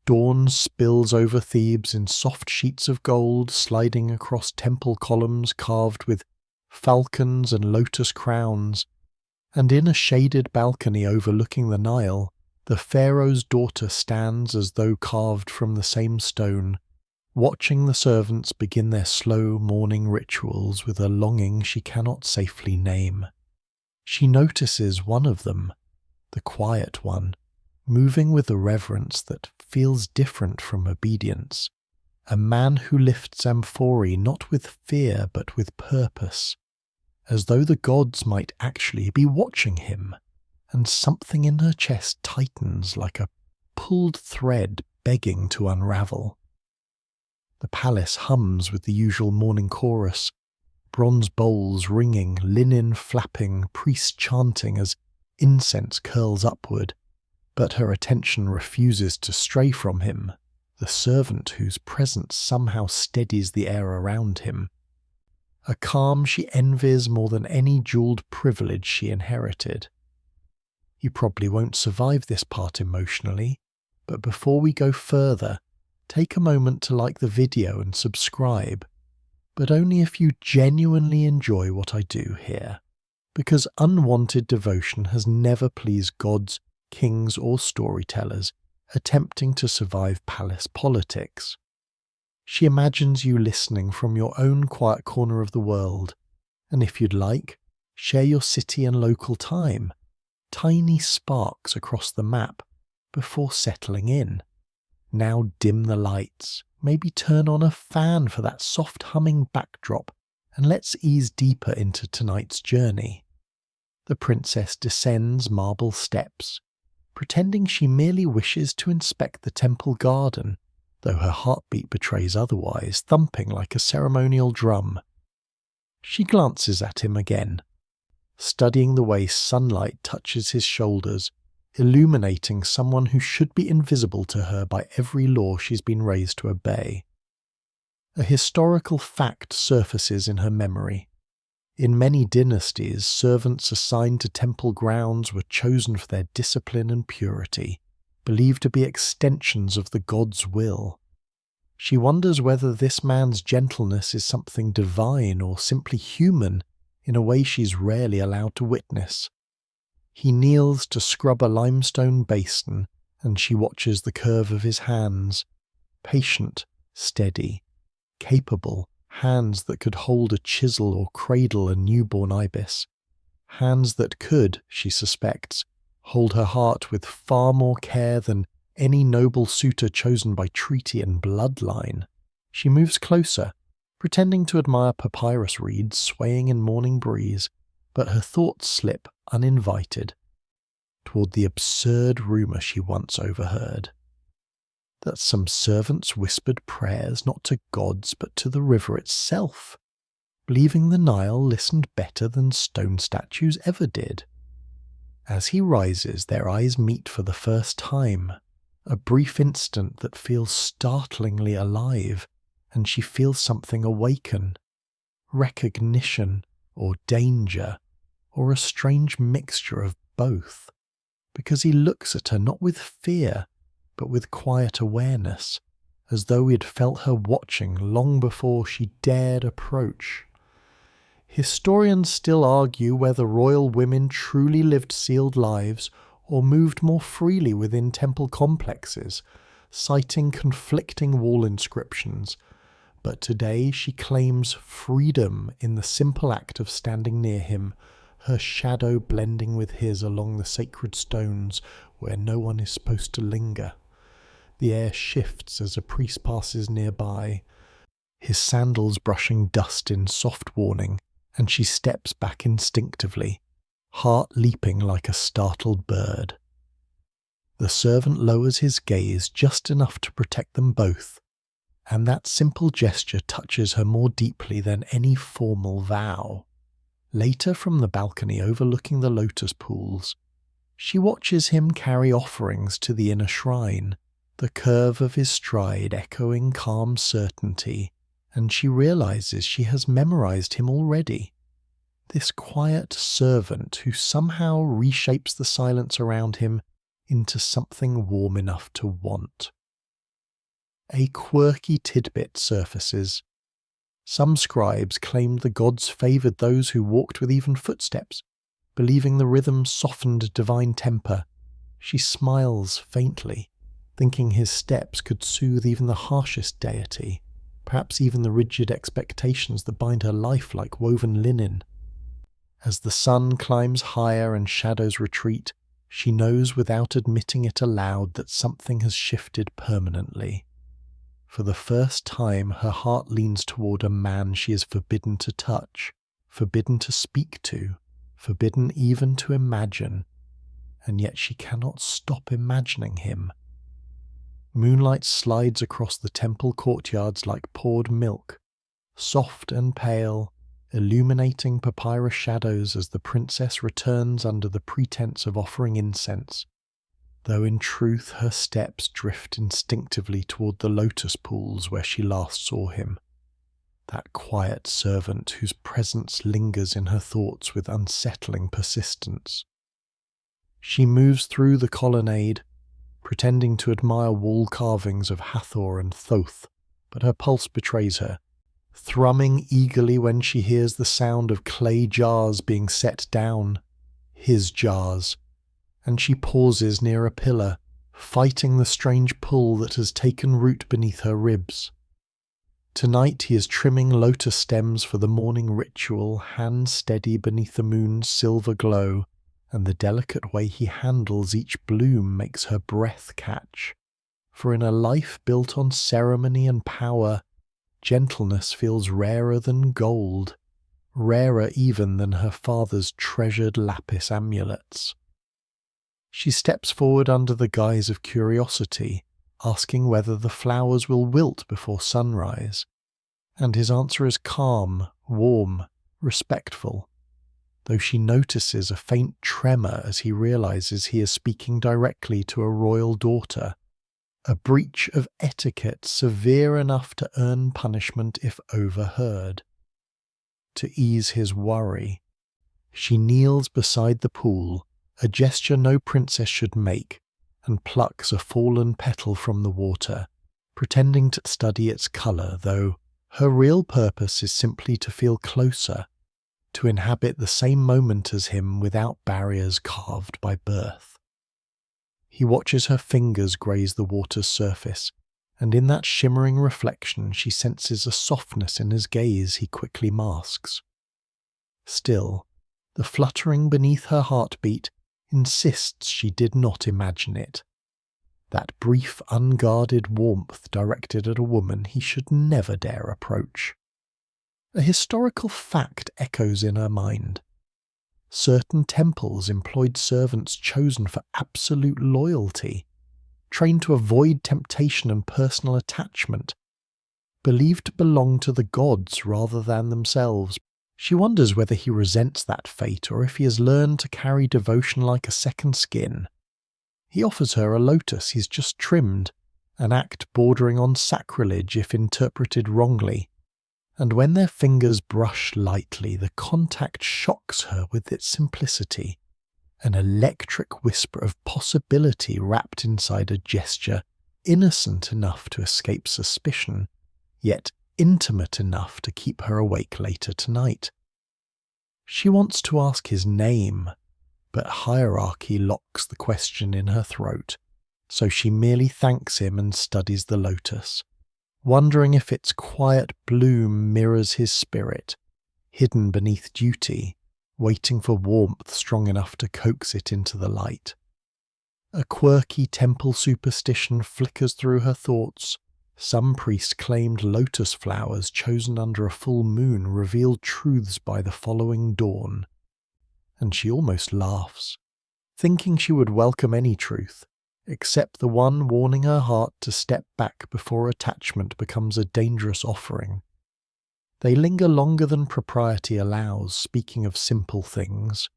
Dawn spills over Thebes in soft sheets of gold, sliding across temple columns carved with falcons and lotus crowns, and in a shaded balcony overlooking the Nile, the Pharaoh's daughter stands as though carved from the same stone, watching the servants begin their slow morning rituals with a longing she cannot safely name. She notices one of them, the quiet one, moving with a reverence that feels different from obedience, a man who lifts amphorae not with fear but with purpose, as though the gods might actually be watching him, and something in her chest tightens like a pulled thread begging to unravel. The palace hums with the usual morning chorus, bronze bowls ringing, linen flapping, priests chanting as incense curls upward, but her attention refuses to stray from him, the servant whose presence somehow steadies the air around him. A calm she envies more than any jewelled privilege she inherited. You probably won't survive this part emotionally, but before we go further, take a moment to like the video and subscribe, but only if you genuinely enjoy what I do here, because unwanted devotion has never pleased gods, kings or storytellers attempting to survive palace politics. She imagines you listening from your own quiet corner of the world, and if you'd like, share your city and local time, tiny sparks across the map, before settling in. Now dim the lights, maybe turn on a fan for that soft humming backdrop, and let's ease deeper into tonight's journey. The princess descends marble steps, pretending she merely wishes to inspect the temple garden, though her heartbeat betrays otherwise, thumping like a ceremonial drum. She glances at him again, studying the way sunlight touches his shoulders, illuminating someone who should be invisible to her by every law she's been raised to obey. A historical fact surfaces in her memory. In many dynasties, servants assigned to temple grounds were chosen for their discipline and purity, believed to be extensions of the god's will. She wonders whether this man's gentleness is something divine or simply human in a way she's rarely allowed to witness. He kneels to scrub a limestone basin, and she watches the curve of his hands, patient, steady, capable, hands that could hold a chisel or cradle a newborn ibis, hands that could, she suspects, hold her heart with far more care than any noble suitor chosen by treaty and bloodline. She moves closer, pretending to admire papyrus reeds swaying in morning breeze, but her thoughts slip uninvited toward the absurd rumour she once overheard, that some servants whispered prayers not to gods but to the river itself, believing the Nile listened better than stone statues ever did. As he rises, their eyes meet for the first time, a brief instant that feels startlingly alive, and she feels something awaken, recognition or danger, or a strange mixture of both, because he looks at her not with fear, but with quiet awareness, as though he'd felt her watching long before she dared approach. Historians still argue whether royal women truly lived sealed lives or moved more freely within temple complexes, citing conflicting wall inscriptions, but today she claims freedom in the simple act of standing near him, her shadow blending with his along the sacred stones where no one is supposed to linger. The air shifts as a priest passes nearby, his sandals brushing dust in soft warning, and she steps back instinctively, heart leaping like a startled bird. The servant lowers his gaze just enough to protect them both, and that simple gesture touches her more deeply than any formal vow. Later, from the balcony overlooking the lotus pools, she watches him carry offerings to the inner shrine, the curve of his stride echoing calm certainty, and she realizes she has memorized him already. This quiet servant who somehow reshapes the silence around him into something warm enough to want. a quirky tidbit surfaces. Some scribes claimed the gods favoured those who walked with even footsteps, believing the rhythm softened divine temper. She smiles faintly, thinking his steps could soothe even the harshest deity, perhaps even the rigid expectations that bind her life like woven linen. As the sun climbs higher and shadows retreat, she knows without admitting it aloud that something has shifted permanently. For the first time, her heart leans toward a man she is forbidden to touch, forbidden to speak to, forbidden even to imagine, and yet she cannot stop imagining him. Moonlight slides across the temple courtyards like poured milk, soft and pale, illuminating papyrus shadows as the princess returns under the pretense of offering incense, though in truth her steps drift instinctively toward the lotus pools where she last saw him, that quiet servant whose presence lingers in her thoughts with unsettling persistence. She moves through the colonnade, pretending to admire wall carvings of Hathor and Thoth, but her pulse betrays her, thrumming eagerly when she hears the sound of clay jars being set down, his jars, and she pauses near a pillar, fighting the strange pull that has taken root beneath her ribs. Tonight he is trimming lotus stems for the morning ritual, hands steady beneath the moon's silver glow, and the delicate way he handles each bloom makes her breath catch. For in a life built on ceremony and power, gentleness feels rarer than gold, rarer even than her father's treasured lapis amulets. She steps forward under the guise of curiosity, asking whether the flowers will wilt before sunrise, and his answer is calm, warm, respectful, though she notices a faint tremor as he realizes he is speaking directly to a royal daughter, a breach of etiquette severe enough to earn punishment if overheard. To ease his worry, she kneels beside the pool, a gesture no princess should make, and plucks a fallen petal from the water, pretending to study its colour, though her real purpose is simply to feel closer, to inhabit the same moment as him without barriers carved by birth. He watches her fingers graze the water's surface, and in that shimmering reflection she senses a softness in his gaze he quickly masks. Still, the fluttering beneath her heartbeat insists she did not imagine it. That brief, unguarded warmth directed at a woman he should never dare approach. A historical fact echoes in her mind. Certain temples employed servants chosen for absolute loyalty, trained to avoid temptation and personal attachment, believed to belong to the gods rather than themselves. She wonders whether he resents that fate or if he has learned to carry devotion like a second skin. He offers her a lotus he's just trimmed, an act bordering on sacrilege if interpreted wrongly, and when their fingers brush lightly, the contact shocks her with its simplicity, an electric whisper of possibility wrapped inside a gesture innocent enough to escape suspicion, yet intimate enough to keep her awake later tonight. She wants to ask his name, but hierarchy locks the question in her throat, so she merely thanks him and studies the lotus, wondering if its quiet bloom mirrors his spirit, hidden beneath duty, waiting for warmth strong enough to coax it into the light. A quirky temple superstition flickers through her thoughts. Some priest claimed lotus flowers chosen under a full moon revealed truths by the following dawn. And she almost laughs, thinking she would welcome any truth, except the one warning her heart to step back before attachment becomes a dangerous offering. They linger longer than propriety allows, speaking of simple things.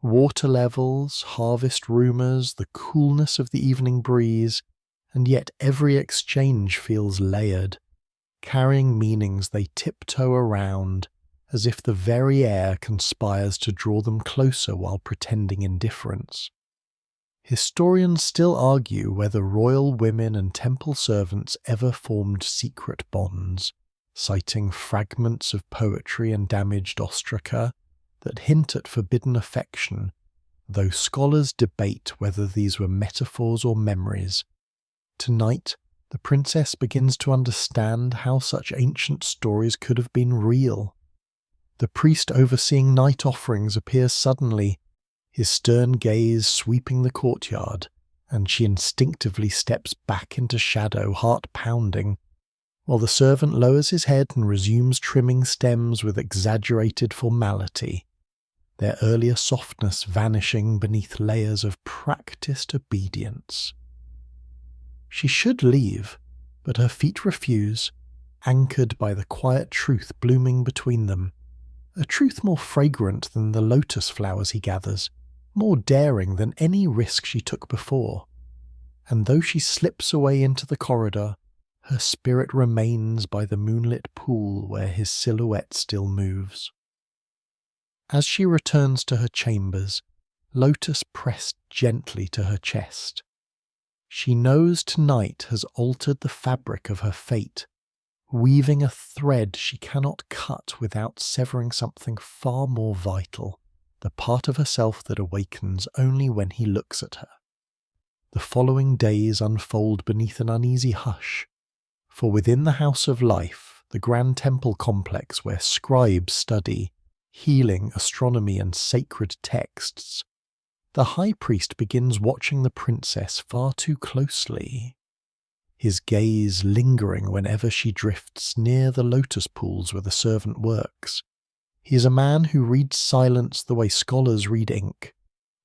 Water levels, harvest rumours, the coolness of the evening breeze, and yet every exchange feels layered, carrying meanings they tiptoe around, as if the very air conspires to draw them closer while pretending indifference. Historians still argue whether royal women and temple servants ever formed secret bonds, citing fragments of poetry and damaged ostraca that hint at forbidden affection, though scholars debate whether these were metaphors or memories. Tonight, the princess begins to understand how such ancient stories could have been real. The priest overseeing night offerings appears suddenly, his stern gaze sweeping the courtyard, and she instinctively steps back into shadow, heart pounding, while the servant lowers his head and resumes trimming stems with exaggerated formality, their earlier softness vanishing beneath layers of practiced obedience. She should leave, but her feet refuse, anchored by the quiet truth blooming between them, a truth more fragrant than the lotus flowers he gathers, more daring than any risk she took before. And though she slips away into the corridor, her spirit remains by the moonlit pool where his silhouette still moves. As she returns to her chambers, Lotus pressed gently to her chest. She knows tonight has altered the fabric of her fate, weaving a thread she cannot cut without severing something far more vital, the part of herself that awakens only when he looks at her. The following days unfold beneath an uneasy hush, for within the House of Life, the grand temple complex where scribes study healing, astronomy, and sacred texts, the high priest begins watching the princess far too closely, his gaze lingering whenever she drifts near the lotus pools where the servant works. He is a man who reads silence the way scholars read ink,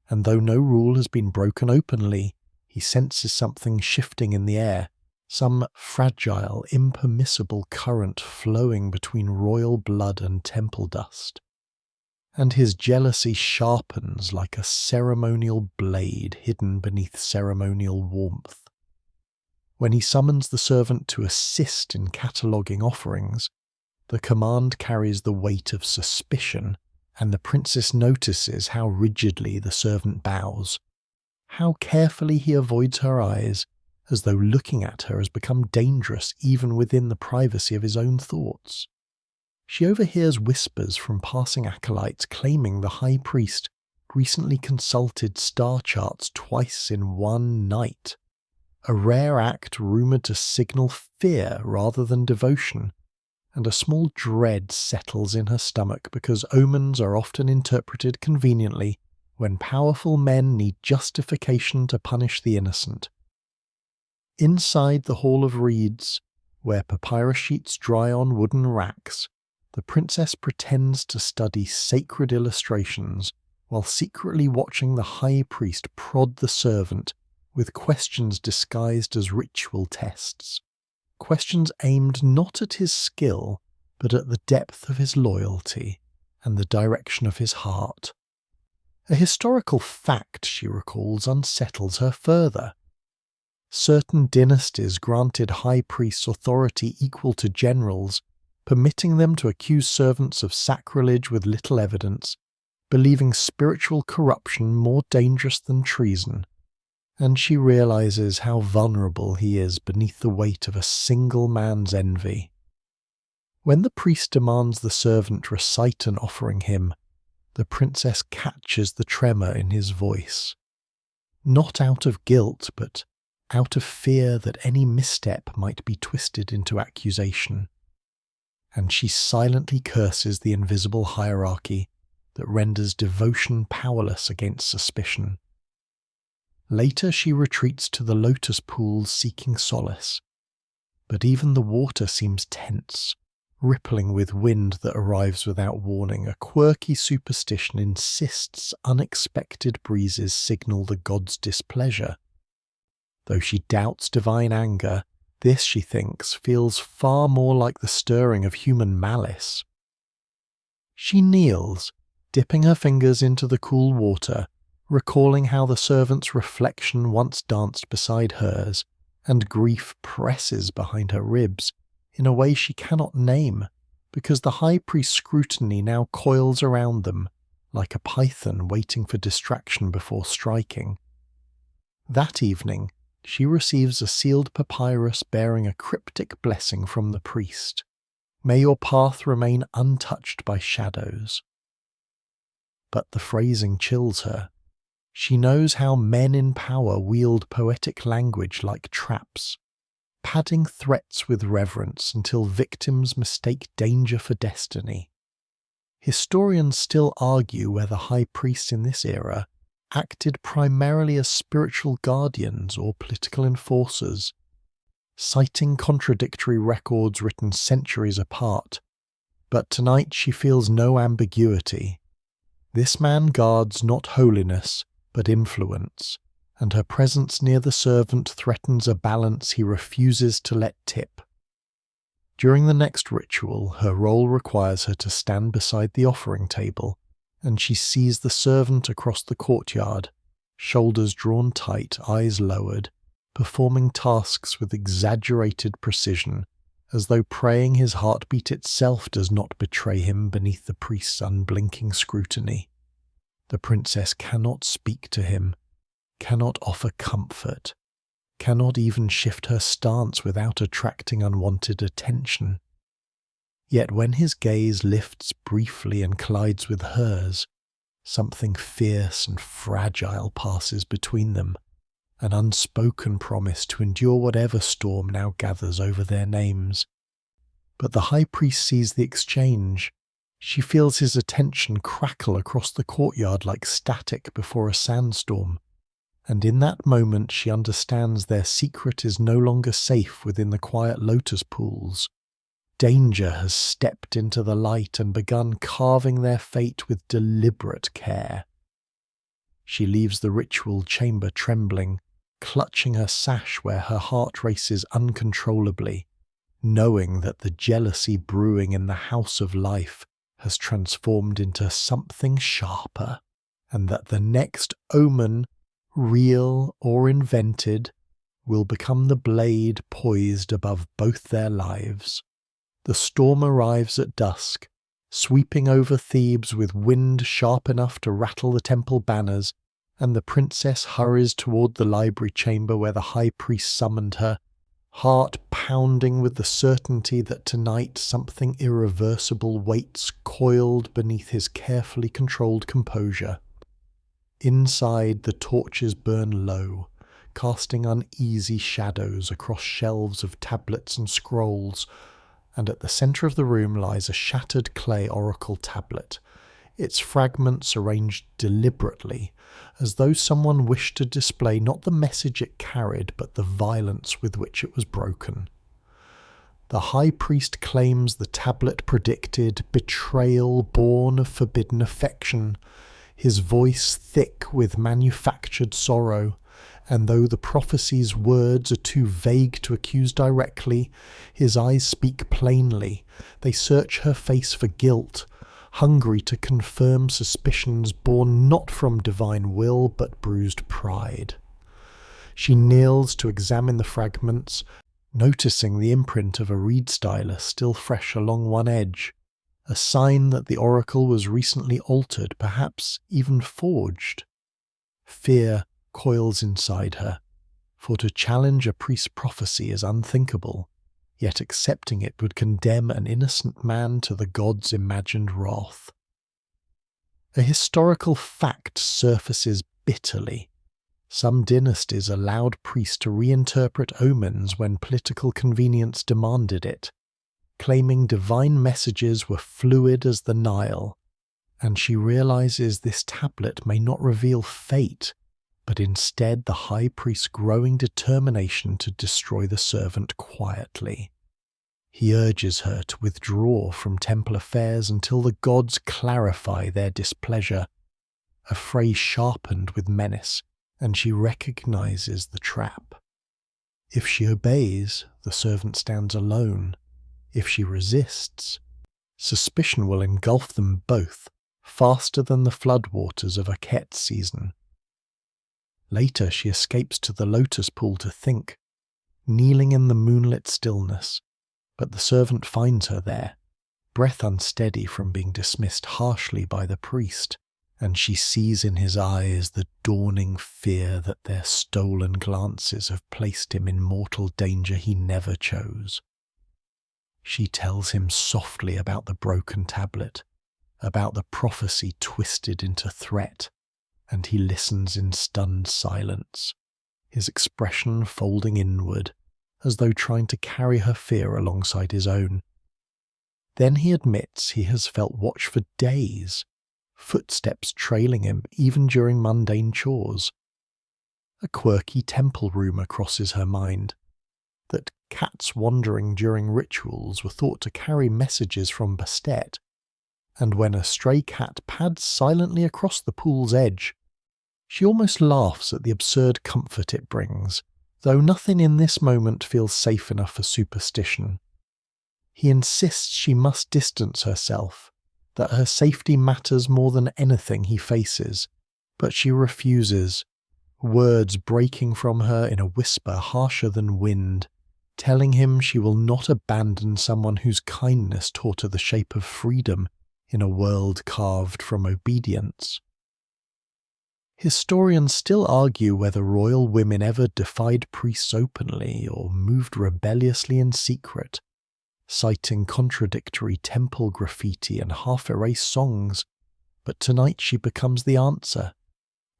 and though no rule has been broken openly, he senses something shifting in the air, some fragile, impermissible current flowing between royal blood and temple dust. And his jealousy sharpens like a ceremonial blade hidden beneath ceremonial warmth. When he summons the servant to assist in cataloguing offerings, the command carries the weight of suspicion, and the princess notices how rigidly the servant bows, how carefully he avoids her eyes, as though looking at her has become dangerous even within the privacy of his own thoughts. She overhears whispers from passing acolytes claiming the high priest recently consulted star charts twice in one night, a rare act rumoured to signal fear rather than devotion, and a small dread settles in her stomach because omens are often interpreted conveniently when powerful men need justification to punish the innocent. Inside the Hall of Reeds, where papyrus sheets dry on wooden racks, the princess pretends to study sacred illustrations while secretly watching the high priest prod the servant with questions disguised as ritual tests. Questions aimed not at his skill, but at the depth of his loyalty and the direction of his heart. A historical fact, she recalls, unsettles her further. Certain dynasties granted high priests authority equal to generals, permitting them to accuse servants of sacrilege with little evidence, believing spiritual corruption more dangerous than treason, and she realizes how vulnerable he is beneath the weight of a single man's envy. When the priest demands the servant recite an offering hymn, the princess catches the tremor in his voice, not out of guilt, but out of fear that any misstep might be twisted into accusation, and she silently curses the invisible hierarchy that renders devotion powerless against suspicion. Later she retreats to the lotus pools seeking solace, but even the water seems tense, rippling with wind that arrives without warning. A quirky superstition insists unexpected breezes signal the god's displeasure. Though she doubts divine anger, this, she thinks, feels far more like the stirring of human malice. She kneels, dipping her fingers into the cool water, recalling how the servant's reflection once danced beside hers, and grief presses behind her ribs in a way she cannot name, because the high priest's scrutiny now coils around them, like a python waiting for distraction before striking. That evening, she receives a sealed papyrus bearing a cryptic blessing from the priest. May your path remain untouched by shadows. But the phrasing chills her. She knows how men in power wield poetic language like traps, padding threats with reverence until victims mistake danger for destiny. Historians still argue whether high priests in this era acted primarily as spiritual guardians or political enforcers, citing contradictory records written centuries apart. But tonight she feels no ambiguity. This man guards not holiness, but influence, and her presence near the servant threatens a balance he refuses to let tip. During the next ritual, her role requires her to stand beside the offering table, and she sees the servant across the courtyard, shoulders drawn tight, eyes lowered, performing tasks with exaggerated precision, as though praying his heartbeat itself does not betray him beneath the priest's unblinking scrutiny. The princess cannot speak to him, cannot offer comfort, cannot even shift her stance without attracting unwanted attention. Yet when his gaze lifts briefly and collides with hers, something fierce and fragile passes between them, an unspoken promise to endure whatever storm now gathers over their names. But the high priest sees the exchange. She feels his attention crackle across the courtyard like static before a sandstorm, and in that moment she understands their secret is no longer safe within the quiet lotus pools. Danger has stepped into the light and begun carving their fate with deliberate care. She leaves the ritual chamber trembling, clutching her sash where her heart races uncontrollably, knowing that the jealousy brewing in the house of life has transformed into something sharper, and that the next omen, real or invented, will become the blade poised above both their lives. The storm arrives at dusk, sweeping over Thebes with wind sharp enough to rattle the temple banners, and the princess hurries toward the library chamber where the high priest summoned her, heart pounding with the certainty that tonight something irreversible waits coiled beneath his carefully controlled composure. Inside, the torches burn low, casting uneasy shadows across shelves of tablets and scrolls, and at the centre of the room lies a shattered clay oracle tablet, its fragments arranged deliberately, as though someone wished to display not the message it carried, but the violence with which it was broken. The high priest claims the tablet predicted betrayal born of forbidden affection, his voice thick with manufactured sorrow, and though the prophecies' words are too vague to accuse directly, his eyes speak plainly. They search her face for guilt, hungry to confirm suspicions born not from divine will but bruised pride. She kneels to examine the fragments, noticing the imprint of a reed stylus still fresh along one edge, a sign that the oracle was recently altered, perhaps even forged. Fear coils inside her, for to challenge a priest's prophecy is unthinkable, yet accepting it would condemn an innocent man to the gods' imagined wrath. A historical fact surfaces bitterly. Some dynasties allowed priests to reinterpret omens when political convenience demanded it, claiming divine messages were fluid as the Nile, and she realizes this tablet may not reveal fate, but instead the high priest's growing determination to destroy the servant quietly. He urges her to withdraw from temple affairs until the gods clarify their displeasure, a phrase sharpened with menace, and she recognizes the trap. If she obeys, the servant stands alone. If she resists, suspicion will engulf them both, faster than the floodwaters of a Ket season. Later she escapes to the lotus pool to think, kneeling in the moonlit stillness, but the servant finds her there, breath unsteady from being dismissed harshly by the priest, and she sees in his eyes the dawning fear that their stolen glances have placed him in mortal danger he never chose. She tells him softly about the broken tablet, about the prophecy twisted into threat, and he listens in stunned silence, his expression folding inward, as though trying to carry her fear alongside his own. Then he admits he has felt watch for days, footsteps trailing him even during mundane chores. A quirky temple rumour crosses her mind, that cats wandering during rituals were thought to carry messages from Bastet, and when a stray cat pads silently across the pool's edge, she almost laughs at the absurd comfort it brings, though nothing in this moment feels safe enough for superstition. He insists she must distance herself, that her safety matters more than anything he faces, but she refuses, words breaking from her in a whisper harsher than wind, telling him she will not abandon someone whose kindness taught her the shape of freedom in a world carved from obedience. Historians still argue whether royal women ever defied priests openly or moved rebelliously in secret, citing contradictory temple graffiti and half-erased songs, but tonight she becomes the answer,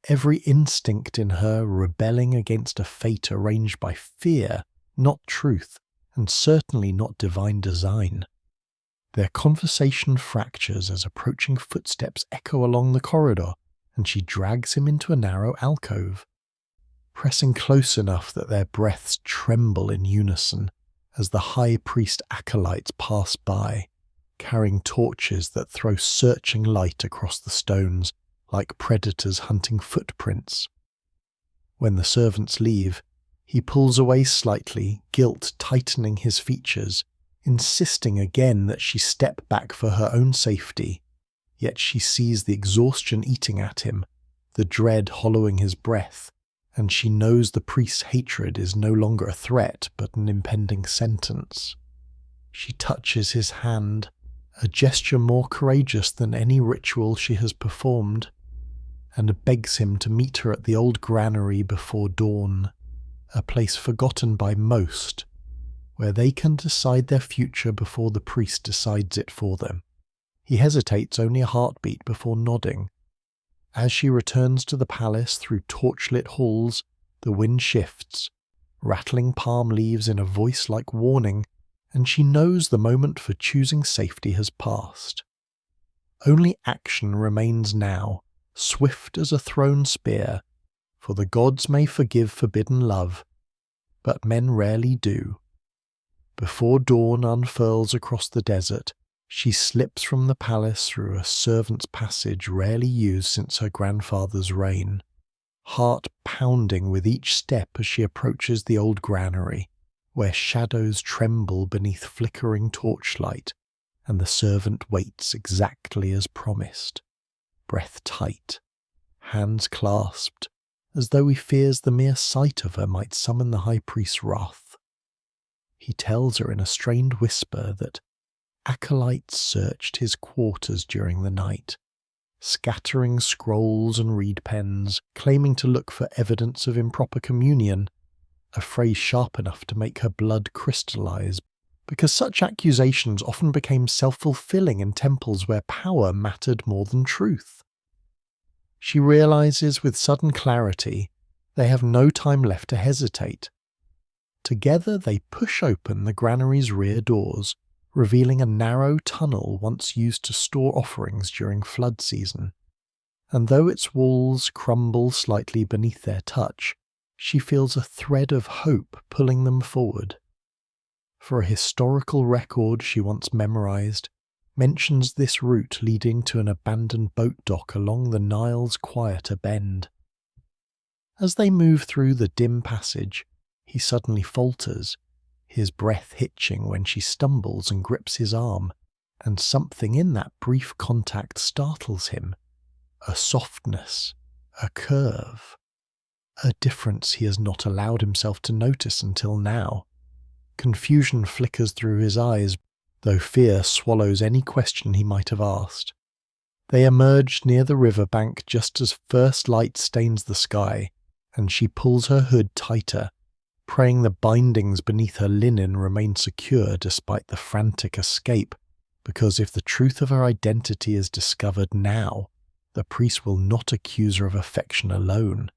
every instinct in her rebelling against a fate arranged by fear, not truth, and certainly not divine design. Their conversation fractures as approaching footsteps echo along the corridor, and she drags him into a narrow alcove, pressing close enough that their breaths tremble in unison as the high priest acolytes pass by, carrying torches that throw searching light across the stones like predators hunting footprints. When the servants leave, he pulls away slightly, guilt tightening his features, insisting again that she step back for her own safety, yet she sees the exhaustion eating at him, the dread hollowing his breath, and she knows the priest's hatred is no longer a threat but an impending sentence. She touches his hand, a gesture more courageous than any ritual she has performed, and begs him to meet her at the old granary before dawn, a place forgotten by most, where they can decide their future before the priest decides it for them. He hesitates only a heartbeat before nodding. As she returns to the palace through torchlit halls, the wind shifts, rattling palm leaves in a voice like warning, and she knows the moment for choosing safety has passed. Only action remains now, swift as a thrown spear, for the gods may forgive forbidden love, but men rarely do. Before dawn unfurls across the desert, she slips from the palace through a servant's passage rarely used since her grandfather's reign, heart pounding with each step as she approaches the old granary, where shadows tremble beneath flickering torchlight, and the servant waits exactly as promised, breath tight, hands clasped, as though he fears the mere sight of her might summon the high priest's wrath. He tells her in a strained whisper that acolytes searched his quarters during the night, scattering scrolls and reed pens, claiming to look for evidence of improper communion, a phrase sharp enough to make her blood crystallize, because such accusations often became self-fulfilling in temples where power mattered more than truth. She realizes with sudden clarity they have no time left to hesitate. Together they push open the granary's rear doors, revealing a narrow tunnel once used to store offerings during flood season. And though its walls crumble slightly beneath their touch, she feels a thread of hope pulling them forward. For a historical record she once memorized mentions this route leading to an abandoned boat dock along the Nile's quieter bend. As they move through the dim passage, he suddenly falters, his breath hitching when she stumbles and grips his arm, and something in that brief contact startles him. A softness, a curve, a difference he has not allowed himself to notice until now. Confusion flickers through his eyes, though fear swallows any question he might have asked. They emerge near the riverbank just as first light stains the sky, and she pulls her hood tighter, praying the bindings beneath her linen remain secure despite the frantic escape, because if the truth of her identity is discovered now, the priest will not accuse her of affection alone.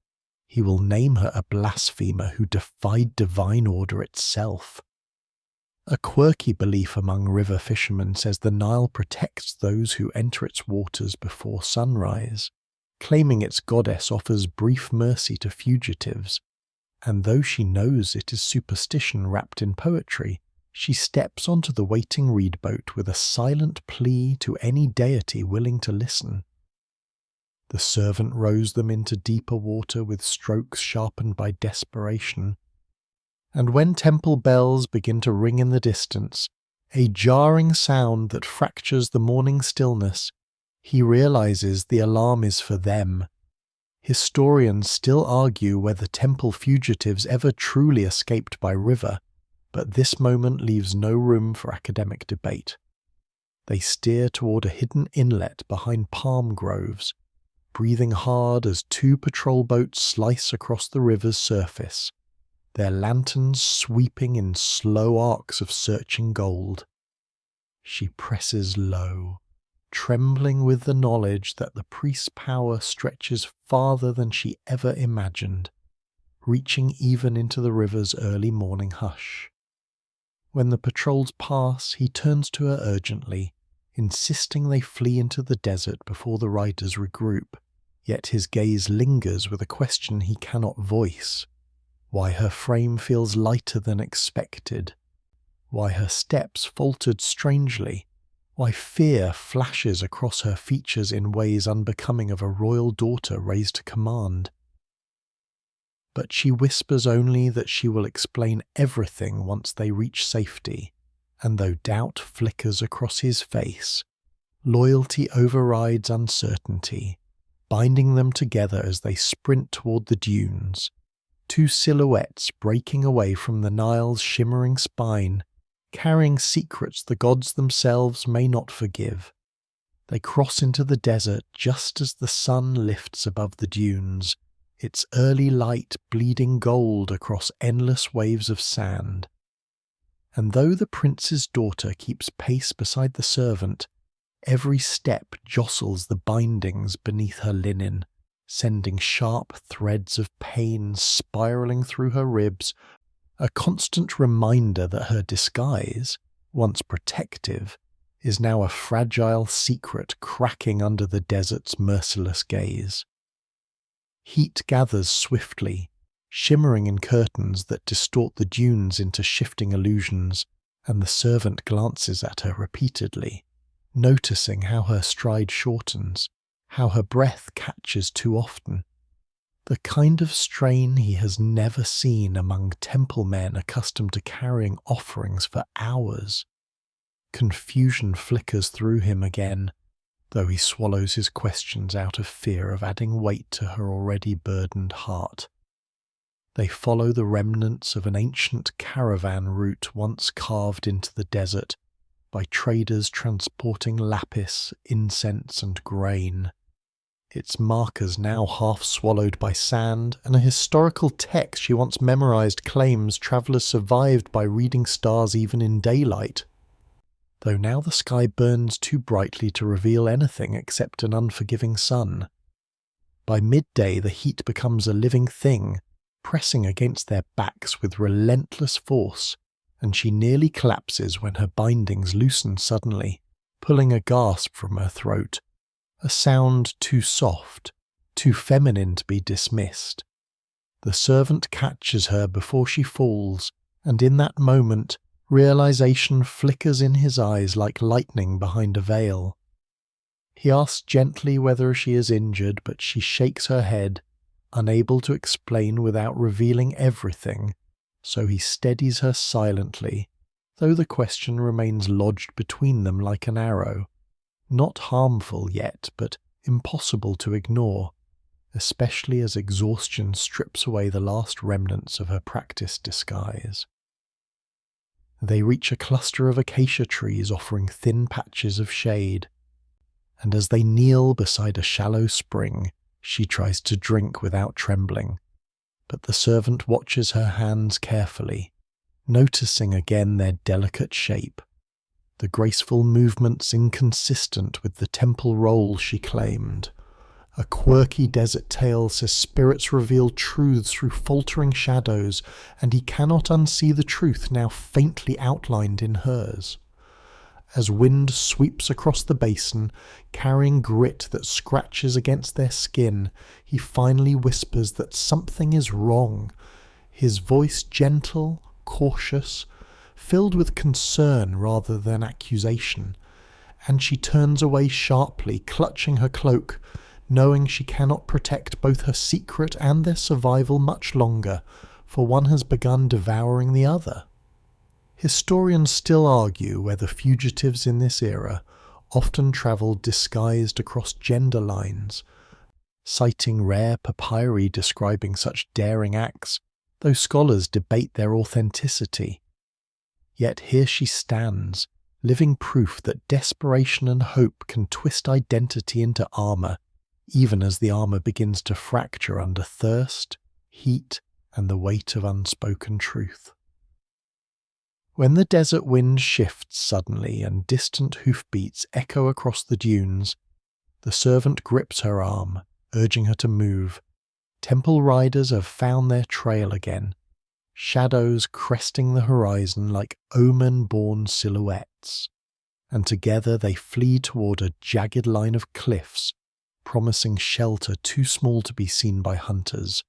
He will name her a blasphemer who defied divine order itself. A quirky belief among river fishermen says the Nile protects those who enter its waters before sunrise, claiming its goddess offers brief mercy to fugitives, and though she knows it is superstition wrapped in poetry, she steps onto the waiting reed boat with a silent plea to any deity willing to listen. The servant rows them into deeper water with strokes sharpened by desperation, and when temple bells begin to ring in the distance, a jarring sound that fractures the morning stillness, he realizes the alarm is for them. Historians still argue whether temple fugitives ever truly escaped by river, but this moment leaves no room for academic debate. They steer toward a hidden inlet behind palm groves, breathing hard as two patrol boats slice across the river's surface, their lanterns sweeping in slow arcs of searching gold. She presses low, trembling with the knowledge that the priest's power stretches farther than she ever imagined, reaching even into the river's early morning hush. When the patrols pass, he turns to her urgently, insisting they flee into the desert before the riders regroup, yet his gaze lingers with a question he cannot voice: why her frame feels lighter than expected, why her steps faltered strangely, why fear flashes across her features in ways unbecoming of a royal daughter raised to command. But she whispers only that she will explain everything once they reach safety, and though doubt flickers across his face, loyalty overrides uncertainty, binding them together as they sprint toward the dunes, two silhouettes breaking away from the Nile's shimmering spine, carrying secrets the gods themselves may not forgive. They cross into the desert just as the sun lifts above the dunes, its early light bleeding gold across endless waves of sand. And though the prince's daughter keeps pace beside the servant, every step jostles the bindings beneath her linen, sending sharp threads of pain spiraling through her ribs, a constant reminder that her disguise, once protective, is now a fragile secret cracking under the desert's merciless gaze. Heat gathers swiftly, shimmering in curtains that distort the dunes into shifting illusions, and the servant glances at her repeatedly, noticing how her stride shortens, how her breath catches too often. The kind of strain he has never seen among temple men accustomed to carrying offerings for hours. Confusion flickers through him again, though he swallows his questions out of fear of adding weight to her already burdened heart. They follow the remnants of an ancient caravan route once carved into the desert by traders transporting lapis, incense, and grain. Its markers now half swallowed by sand, and a historical text she once memorized claims travelers survived by reading stars even in daylight, though now the sky burns too brightly to reveal anything except an unforgiving sun. By midday the heat becomes a living thing, pressing against their backs with relentless force, and she nearly collapses when her bindings loosen suddenly, pulling a gasp from her throat, a sound too soft, too feminine to be dismissed. The servant catches her before she falls, and in that moment, realization flickers in his eyes like lightning behind a veil. He asks gently whether she is injured, but she shakes her head, unable to explain without revealing everything, so he steadies her silently, though the question remains lodged between them like an arrow, not harmful yet, but impossible to ignore, especially as exhaustion strips away the last remnants of her practiced disguise. They reach a cluster of acacia trees offering thin patches of shade, and as they kneel beside a shallow spring, she tries to drink without trembling. But the servant watches her hands carefully, noticing again their delicate shape, the graceful movements inconsistent with the temple role she claimed. A quirky desert tale says spirits reveal truths through faltering shadows, and he cannot unsee the truth now faintly outlined in hers. As wind sweeps across the basin, carrying grit that scratches against their skin, he finally whispers that something is wrong, his voice gentle, cautious, filled with concern rather than accusation, and she turns away sharply, clutching her cloak, knowing she cannot protect both her secret and their survival much longer, for one has begun devouring the other. Historians still argue whether fugitives in this era often travelled disguised across gender lines, citing rare papyri describing such daring acts, though scholars debate their authenticity. Yet here she stands, living proof that desperation and hope can twist identity into armour, even as the armour begins to fracture under thirst, heat, and the weight of unspoken truth. When the desert wind shifts suddenly and distant hoofbeats echo across the dunes, the servant grips her arm, urging her to move. Temple riders have found their trail again, shadows cresting the horizon like omen-born silhouettes, and together they flee toward a jagged line of cliffs, promising shelter too small to be seen by hunters.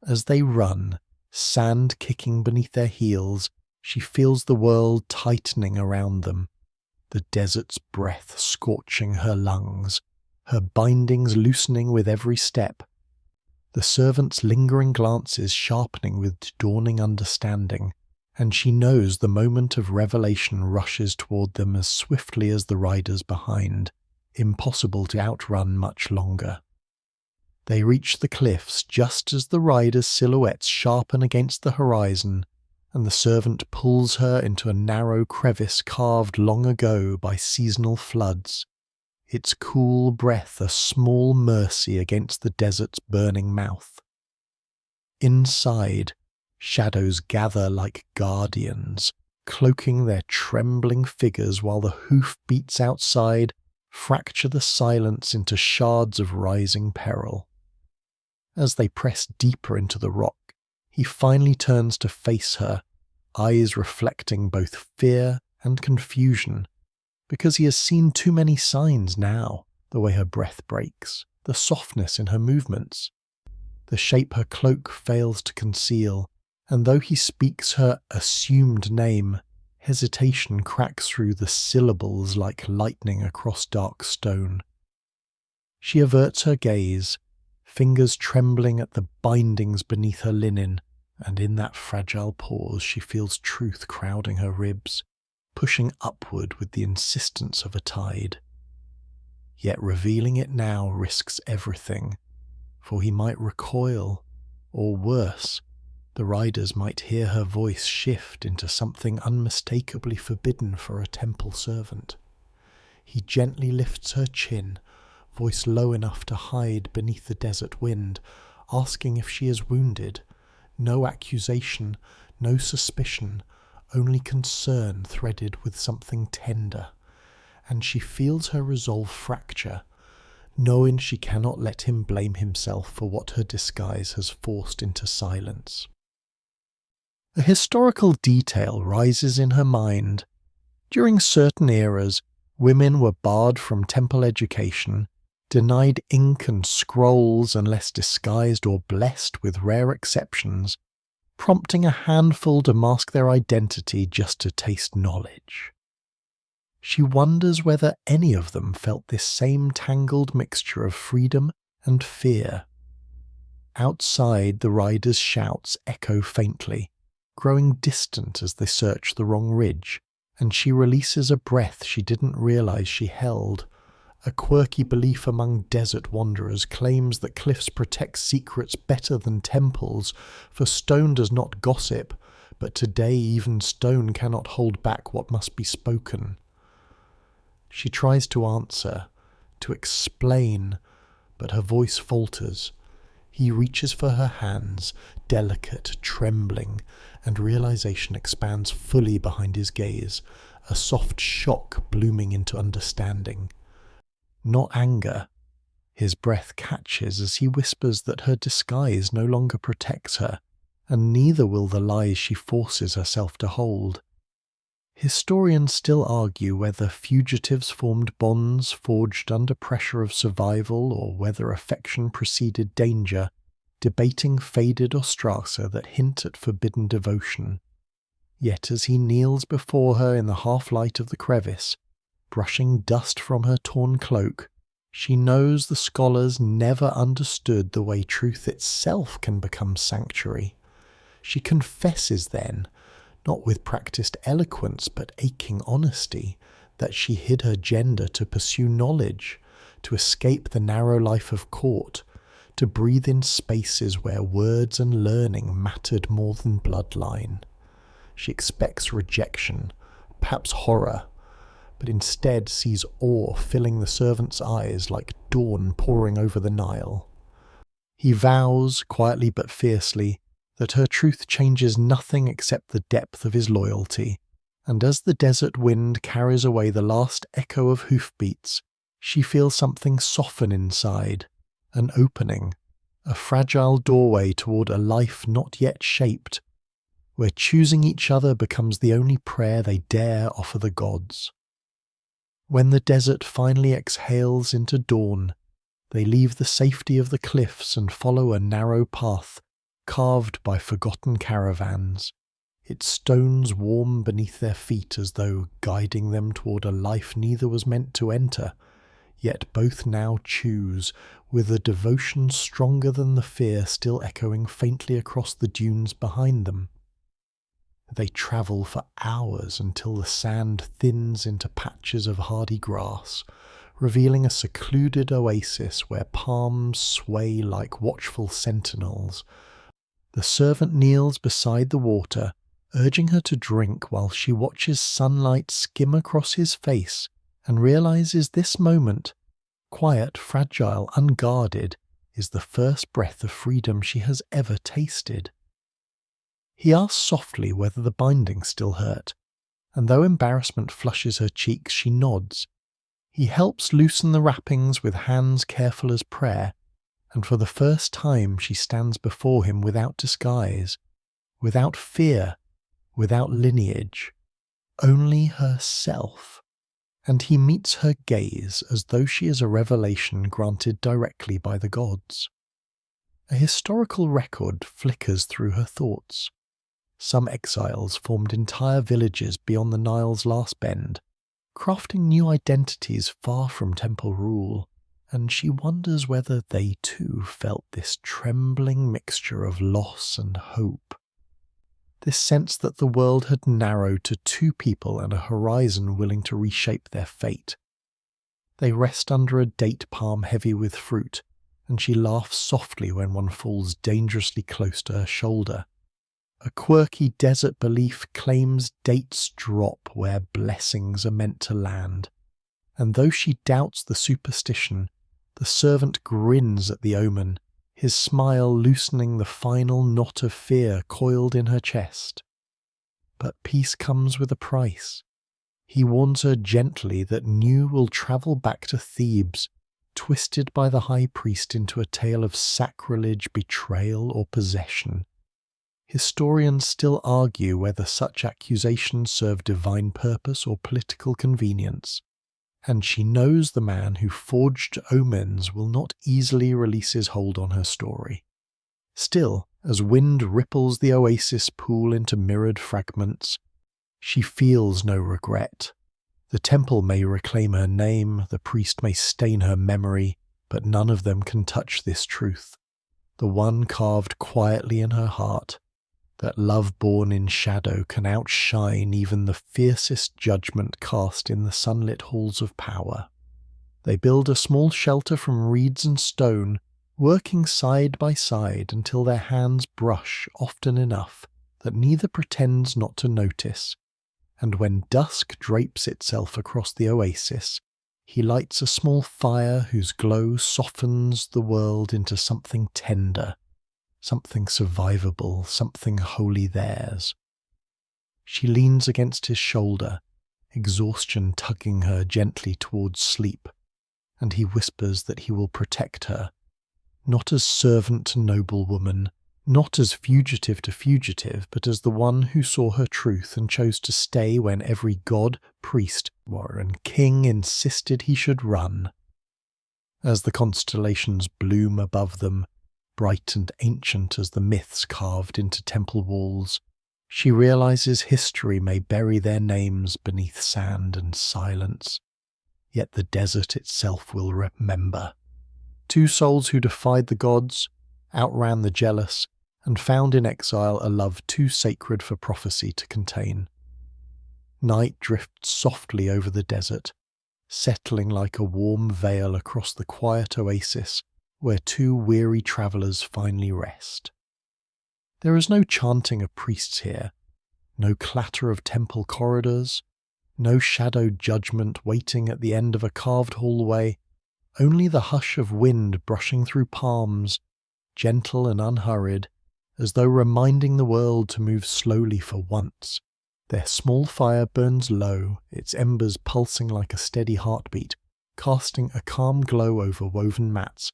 As they run, sand kicking beneath their heels, she feels the world tightening around them, the desert's breath scorching her lungs, her bindings loosening with every step, the servant's lingering glances sharpening with dawning understanding, and she knows the moment of revelation rushes toward them as swiftly as the riders behind, impossible to outrun much longer. They reach the cliffs just as the riders' silhouettes sharpen against the horizon, and the servant pulls her into a narrow crevice carved long ago by seasonal floods, its cool breath a small mercy against the desert's burning mouth. Inside, shadows gather like guardians, cloaking their trembling figures while the hoofbeats outside fracture the silence into shards of rising peril. As they press deeper into the rock, he finally turns to face her, eyes reflecting both fear and confusion, because he has seen too many signs now, the way her breath breaks, the softness in her movements, the shape her cloak fails to conceal, and though he speaks her assumed name, hesitation cracks through the syllables like lightning across dark stone. She averts her gaze, fingers trembling at the bindings beneath her linen, and in that fragile pause she feels truth crowding her ribs, pushing upward with the insistence of a tide. Yet revealing it now risks everything, for he might recoil, or worse, the riders might hear her voice shift into something unmistakably forbidden for a temple servant. He gently lifts her chin, voice low enough to hide beneath the desert wind, asking if she is wounded. No accusation, no suspicion, only concern threaded with something tender, and she feels her resolve fracture, knowing she cannot let him blame himself for what her disguise has forced into silence. A historical detail rises in her mind. During certain eras, women were barred from temple education, denied ink and scrolls unless disguised or blessed with rare exceptions, prompting a handful to mask their identity just to taste knowledge. She wonders whether any of them felt this same tangled mixture of freedom and fear. Outside, the riders' shouts echo faintly, growing distant as they search the wrong ridge, and she releases a breath she didn't realize she held. A quirky belief among desert wanderers claims that cliffs protect secrets better than temples, for stone does not gossip, but today even stone cannot hold back what must be spoken. She tries to answer, to explain, but her voice falters. He reaches for her hands, delicate, trembling, and realization expands fully behind his gaze, a soft shock blooming into understanding. Not anger. His breath catches as he whispers that her disguise no longer protects her, and neither will the lies she forces herself to hold. Historians still argue whether fugitives formed bonds forged under pressure of survival or whether affection preceded danger, debating faded ostraca that hint at forbidden devotion. Yet as he kneels before her in the half-light of the crevice, brushing dust from her torn cloak, she knows the scholars never understood the way truth itself can become sanctuary. She confesses then, not with practiced eloquence but aching honesty, that she hid her gender to pursue knowledge, to escape the narrow life of court, to breathe in spaces where words and learning mattered more than bloodline. She expects rejection, perhaps horror, but instead sees awe filling the servant's eyes like dawn pouring over the Nile. He vows, quietly but fiercely, that her truth changes nothing except the depth of his loyalty, and as the desert wind carries away the last echo of hoofbeats, she feels something soften inside, an opening, a fragile doorway toward a life not yet shaped, where choosing each other becomes the only prayer they dare offer the gods. When the desert finally exhales into dawn, they leave the safety of the cliffs and follow a narrow path carved by forgotten caravans, its stones warm beneath their feet as though guiding them toward a life neither was meant to enter, yet both now choose, with a devotion stronger than the fear still echoing faintly across the dunes behind them. They travel for hours until the sand thins into patches of hardy grass, revealing a secluded oasis where palms sway like watchful sentinels. The servant kneels beside the water, urging her to drink while she watches sunlight skim across his face and realizes this moment, quiet, fragile, unguarded, is the first breath of freedom she has ever tasted. He asks softly whether the binding still hurt, and though embarrassment flushes her cheeks, she nods. He helps loosen the wrappings with hands careful as prayer, and for the first time she stands before him without disguise, without fear, without lineage, only herself, and he meets her gaze as though she is a revelation granted directly by the gods. A historical record flickers through her thoughts. Some exiles formed entire villages beyond the Nile's last bend, crafting new identities far from temple rule, and she wonders whether they too felt this trembling mixture of loss and hope. This sense that the world had narrowed to two people and a horizon willing to reshape their fate. They rest under a date palm heavy with fruit, and she laughs softly when one falls dangerously close to her shoulder. A quirky desert belief claims dates drop where blessings are meant to land, and though she doubts the superstition, the servant grins at the omen, his smile loosening the final knot of fear coiled in her chest. But peace comes with a price. He warns her gently that Nu will travel back to Thebes, twisted by the high priest into a tale of sacrilege, betrayal, or possession. Historians still argue whether such accusations serve divine purpose or political convenience, and she knows the man who forged omens will not easily release his hold on her story. Still, as wind ripples the oasis pool into mirrored fragments, she feels no regret. The temple may reclaim her name, the priest may stain her memory, but none of them can touch this truth, the one carved quietly in her heart, that love born in shadow can outshine even the fiercest judgment cast in the sunlit halls of power. They build a small shelter from reeds and stone, working side by side until their hands brush often enough that neither pretends not to notice, and when dusk drapes itself across the oasis, He lights a small fire whose glow softens the world into something tender, something survivable, something wholly theirs. She leans against his shoulder, exhaustion tugging her gently towards sleep, and he whispers that he will protect her, not as servant to noblewoman, not as fugitive to fugitive, but as the one who saw her truth and chose to stay when every god, priest, warrior and king insisted he should run. As the constellations bloom above them, bright and ancient as the myths carved into temple walls, she realizes history may bury their names beneath sand and silence, yet the desert itself will remember. Two souls who defied the gods, outran the jealous, and found in exile a love too sacred for prophecy to contain. Night drifts softly over the desert, settling like a warm veil across the quiet oasis where two weary travellers finally rest. There is no chanting of priests here, no clatter of temple corridors, no shadowed judgment waiting at the end of a carved hallway, only the hush of wind brushing through palms, gentle and unhurried, as though reminding the world to move slowly for once. Their small fire burns low, its embers pulsing like a steady heartbeat, casting a calm glow over woven mats,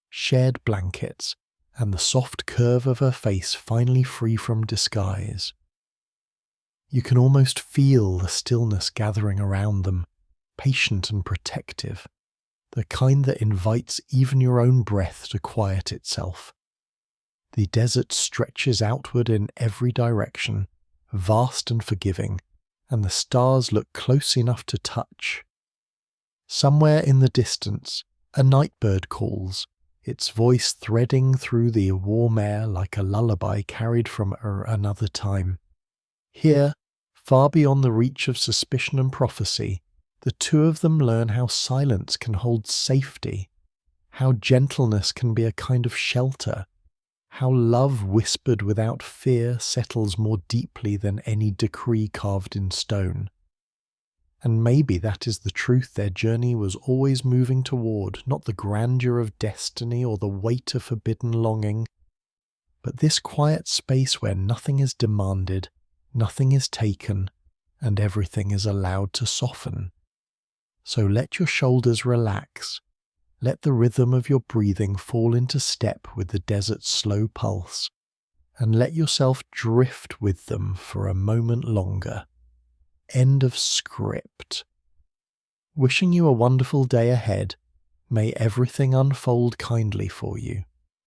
shared blankets, and the soft curve of her face finally free from disguise. You can almost feel the stillness gathering around them, patient and protective, the kind that invites even your own breath to quiet itself. The desert stretches outward in every direction, vast and forgiving, and the stars look close enough to touch. Somewhere in the distance, a night bird calls, its voice threading through the warm air like a lullaby carried from another time. Here, far beyond the reach of suspicion and prophecy, the two of them learn how silence can hold safety, how gentleness can be a kind of shelter, how love whispered without fear settles more deeply than any decree carved in stone. And maybe that is the truth their journey was always moving toward, not the grandeur of destiny or the weight of forbidden longing, but this quiet space where nothing is demanded, nothing is taken, and everything is allowed to soften. So let your shoulders relax. Let the rhythm of your breathing fall into step with the desert's slow pulse, and let yourself drift with them for a moment longer. End of script. Wishing you a wonderful day ahead. May everything unfold kindly for you.